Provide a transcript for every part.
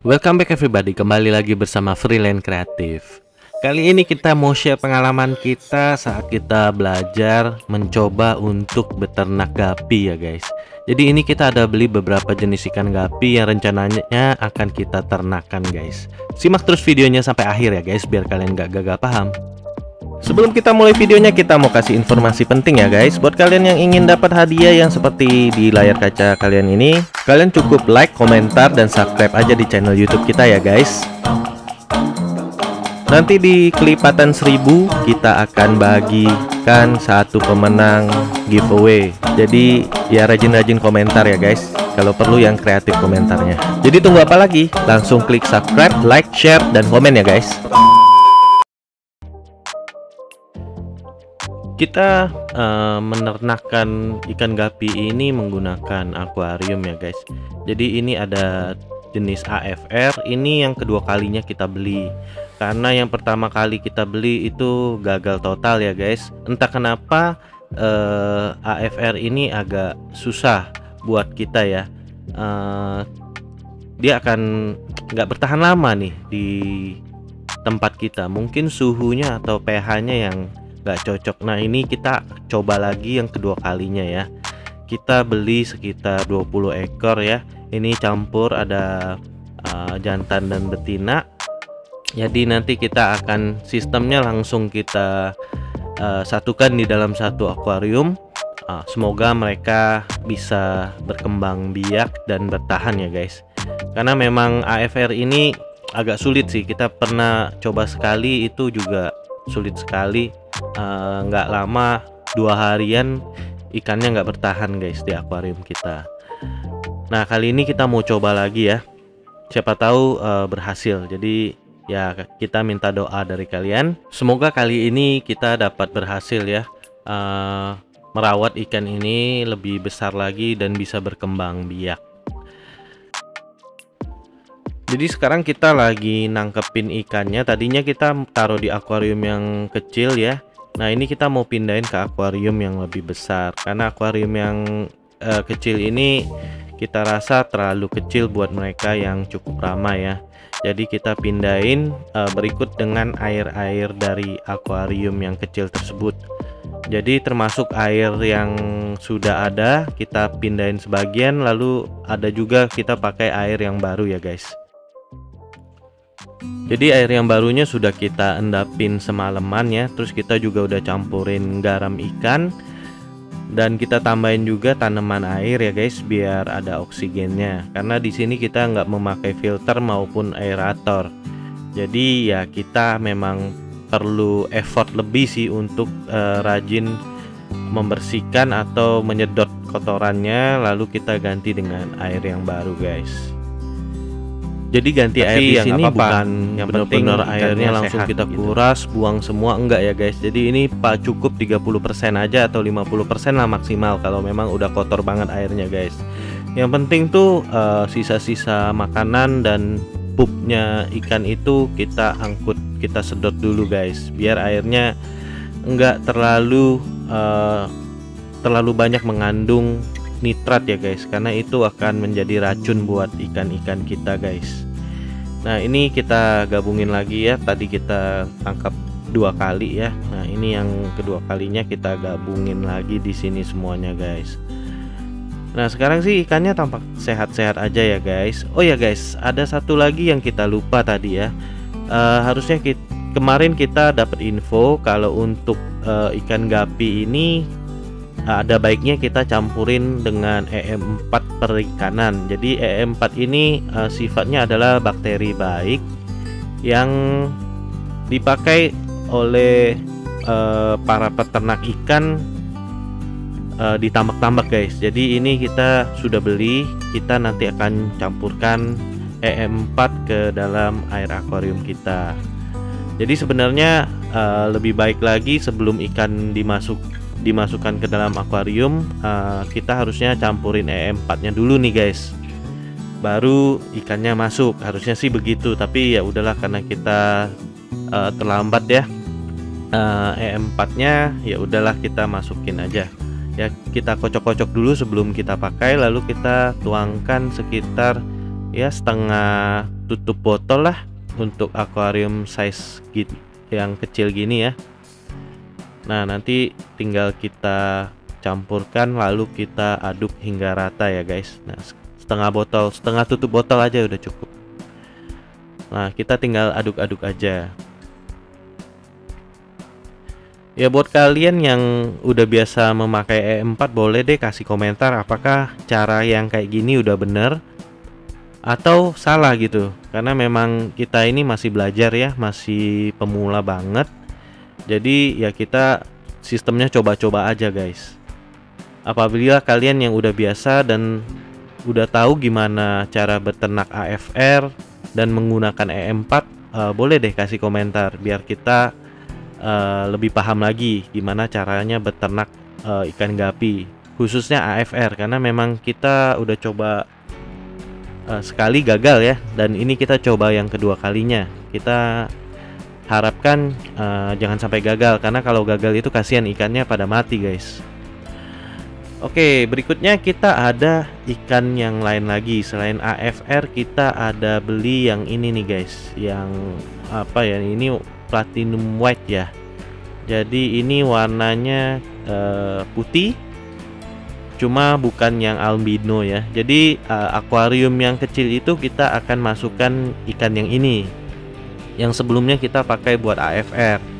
Welcome back everybody, kembali lagi bersama Freelance Kreatif. Kali ini kita mau share pengalaman kita saat kita belajar mencoba untuk beternak gapi ya guys. Jadi ini kita ada beli beberapa jenis ikan gapi yang rencananya akan kita ternakan guys. Simak terus videonya sampai akhir ya guys, biar kalian gak gagal paham. Sebelum kita mulai videonya, kita mau kasih informasi penting ya guys. Buat kalian yang ingin dapat hadiah yang seperti di layar kaca kalian ini, kalian cukup like, komentar, dan subscribe aja di channel YouTube kita ya guys. Nanti di kelipatan 1000 kita akan bagikan satu pemenang giveaway. Jadi ya rajin-rajin komentar ya guys, kalau perlu yang kreatif komentarnya. Jadi tunggu apa lagi? Langsung klik subscribe, like, share, dan komen ya guys. Kita menernakkan ikan gapi ini menggunakan akuarium ya guys. Jadi ini ada jenis AFR. Ini yang kedua kalinya kita beli, karena yang pertama kali kita beli itu gagal total ya guys. Entah kenapa AFR ini agak susah buat kita ya. Dia akan nggak bertahan lama nih di tempat kita. Mungkin suhunya atau pH-nya yang nggak cocok. Nah ini kita coba lagi yang kedua kalinya ya. Kita beli sekitar 20 ekor ya. Ini campur ada jantan dan betina. Jadi nanti kita akan sistemnya langsung kita satukan di dalam satu akuarium. Semoga mereka bisa berkembang biak dan bertahan ya guys. Karena memang AFR ini agak sulit sih. Kita pernah coba sekali, itu juga sulit sekali. Nggak lama, 2 harian ikannya nggak bertahan guys di akuarium kita. Nah kali ini kita mau coba lagi ya, siapa tahu berhasil. Jadi ya kita minta doa dari kalian, semoga kali ini kita dapat berhasil ya, merawat ikan ini lebih besar lagi dan bisa berkembang biak. Jadi sekarang kita lagi nangkepin ikannya. Tadinya kita taruh di akuarium yang kecil ya. Nah ini kita mau pindahin ke akuarium yang lebih besar, karena akuarium yang kecil ini kita rasa terlalu kecil buat mereka yang cukup ramah ya. Jadi kita pindahin berikut dengan air-air dari akuarium yang kecil tersebut. Jadi termasuk air yang sudah ada kita pindahin sebagian, lalu ada juga kita pakai air yang baru ya guys. Jadi air yang barunya sudah kita endapin semalaman ya. Terus kita juga udah campurin garam ikan, dan kita tambahin juga tanaman air ya guys, biar ada oksigennya. Karena di sini kita nggak memakai filter maupun aerator. Jadi ya kita memang perlu effort lebih sih untuk rajin membersihkan atau menyedot kotorannya, lalu kita ganti dengan air yang baru guys. Jadi ganti air di sini bukan yang benar-benar airnya langsung kita kuras gitu, buang semua, enggak ya guys. Jadi ini cukup 30% aja atau 50% lah maksimal kalau memang udah kotor banget airnya guys. Yang penting tuh sisa-sisa makanan dan pupnya ikan itu kita angkut, kita sedot dulu guys, biar airnya enggak terlalu banyak mengandung nitrat ya guys, karena itu akan menjadi racun buat ikan-ikan kita guys. Nah ini kita gabungin lagi ya, tadi kita tangkap 2 kali ya. Nah ini yang kedua kalinya kita gabungin lagi di sini semuanya guys. Nah sekarang sih ikannya tampak sehat-sehat aja ya guys. Oh ya guys, ada satu lagi yang kita lupa tadi ya. Harusnya kemarin kita dapat info kalau untuk ikan gapi ini ada baiknya kita campurin dengan EM4 perikanan. Jadi EM4 ini sifatnya adalah bakteri baik yang dipakai oleh para peternak ikan di tambak-tambak guys. Jadi ini kita sudah beli, kita nanti akan campurkan EM4 ke dalam air akuarium kita. Jadi sebenarnya lebih baik lagi sebelum ikan dimasukkan ke dalam akuarium, kita harusnya campurin EM4 nya dulu nih guys, baru ikannya masuk. Harusnya sih begitu, tapi ya udahlah karena kita terlambat ya, EM4 nya ya udahlah kita masukin aja ya. Kita kocok-kocok dulu sebelum kita pakai, lalu kita tuangkan sekitar ya setengah tutup botol lah untuk akuarium size gitu yang kecil gini ya. Nah, nanti tinggal kita campurkan lalu kita aduk hingga rata ya guys. Nah, setengah botol, setengah tutup botol aja udah cukup. Nah, kita tinggal aduk-aduk aja. Ya, buat kalian yang udah biasa memakai E4 boleh deh kasih komentar apakah cara yang kayak gini udah bener atau salah gitu. Karena memang kita ini masih belajar ya, masih pemula banget. Jadi ya kita sistemnya coba-coba aja guys. Apabila kalian yang udah biasa dan udah tahu gimana cara beternak AFR dan menggunakan E4, boleh deh kasih komentar biar kita lebih paham lagi gimana caranya beternak ikan gapi khususnya AFR, karena memang kita udah coba sekali gagal ya, dan ini kita coba yang kedua kalinya. Kita harapkan jangan sampai gagal, karena kalau gagal itu kasihan ikannya pada mati guys. Oke, berikutnya kita ada ikan yang lain lagi selain AFR. Kita ada beli yang ini nih guys, yang apa ya, ini platinum white ya. Jadi ini warnanya putih, cuma bukan yang albino ya. Jadi akuarium yang kecil itu kita akan masukkan ikan yang ini, yang sebelumnya kita pakai buat AFR.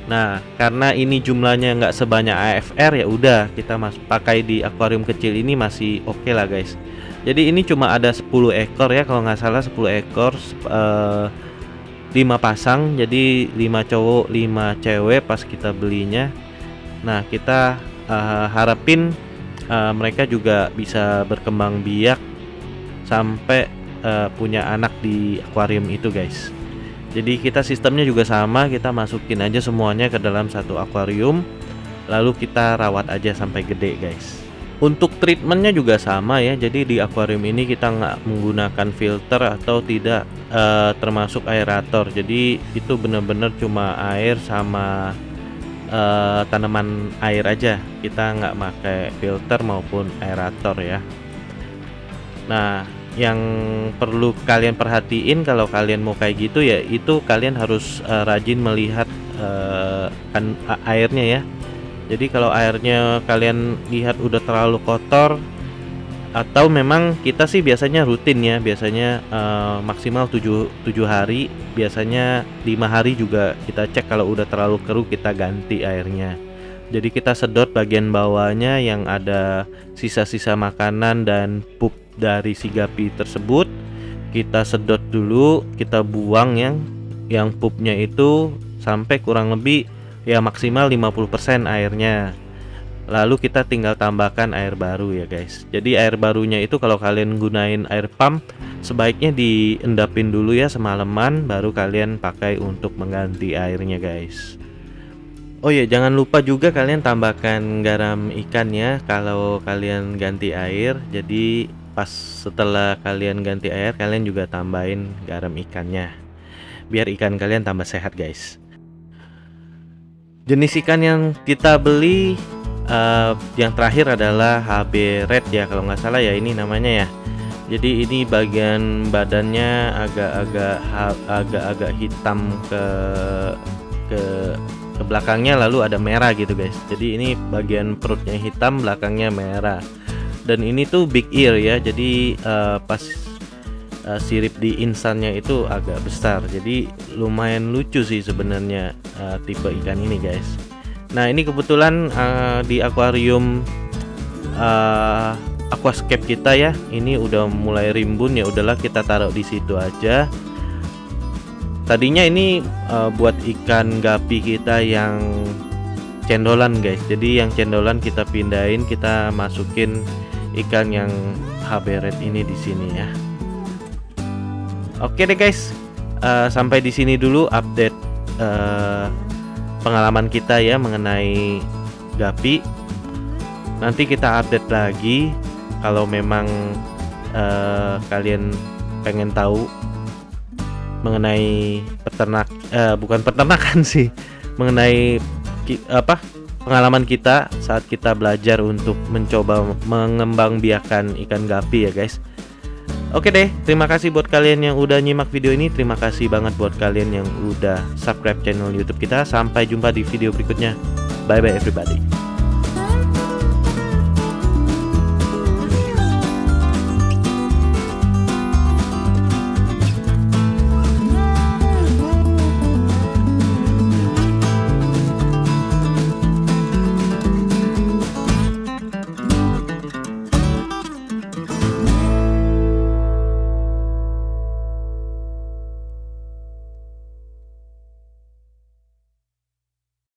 Nah, karena ini jumlahnya nggak sebanyak AFR, ya udah kita pakai di akuarium kecil ini masih oke lah guys. Jadi ini cuma ada 10 ekor ya, kalau nggak salah 10 ekor, 5 pasang, jadi 5 cowok 5 cewek pas kita belinya. Nah, kita harapin mereka juga bisa berkembang biak sampai punya anak di akuarium itu guys. Jadi kita sistemnya juga sama, kita masukin aja semuanya ke dalam satu akuarium, lalu kita rawat aja sampai gede guys. Untuk treatmentnya juga sama ya, jadi di akuarium ini kita nggak menggunakan filter atau tidak termasuk aerator. Jadi itu benar-benar cuma air sama tanaman air aja, kita nggak pakai filter maupun aerator ya. Nah, yang perlu kalian perhatiin kalau kalian mau kayak gitu ya, itu kalian harus rajin melihat airnya ya. Jadi kalau airnya kalian lihat udah terlalu kotor, atau memang kita sih biasanya rutin ya, biasanya maksimal 7 hari, biasanya 5 hari juga kita cek. Kalau udah terlalu keruh kita ganti airnya. Jadi kita sedot bagian bawahnya yang ada sisa-sisa makanan dan pup dari si gapi tersebut, kita sedot dulu, kita buang yang pupnya itu sampai kurang lebih ya maksimal 50% airnya. Lalu kita tinggal tambahkan air baru ya guys. Jadi air barunya itu kalau kalian gunain air pump, sebaiknya diendapin dulu ya semalaman, baru kalian pakai untuk mengganti airnya guys. Oh ya, jangan lupa juga kalian tambahkan garam ikan ya kalau kalian ganti air. Jadi pas setelah kalian ganti air, kalian juga tambahin garam ikannya biar ikan kalian tambah sehat guys. Jenis ikan yang kita beli yang terakhir adalah HB Red ya, kalau nggak salah ya ini namanya ya. Jadi ini bagian badannya agak-agak hitam ke belakangnya, lalu ada merah gitu guys. Jadi ini bagian perutnya hitam, belakangnya merah. Dan ini tuh big ear ya, jadi pas sirip di insannya itu agak besar. Jadi lumayan lucu sih sebenarnya tipe ikan ini guys. Nah, ini kebetulan di akuarium aquascape kita ya, ini udah mulai rimbun, ya udahlah kita taruh di situ aja. Tadinya ini buat ikan gapi kita yang cendolan guys. Jadi yang cendolan kita pindahin, kita masukin ikan yang HB Red ini di sini ya. Oke deh guys, sampai di sini dulu update pengalaman kita ya mengenai gapi. Nanti kita update lagi kalau memang kalian pengen tahu mengenai bukan peternakan sih, mengenai pengalaman kita saat kita belajar untuk mencoba mengembangbiakan ikan gapi ya guys. Oke deh, terima kasih buat kalian yang udah nyimak video ini. Terima kasih banget buat kalian yang udah subscribe channel YouTube kita. Sampai jumpa di video berikutnya. Bye bye everybody.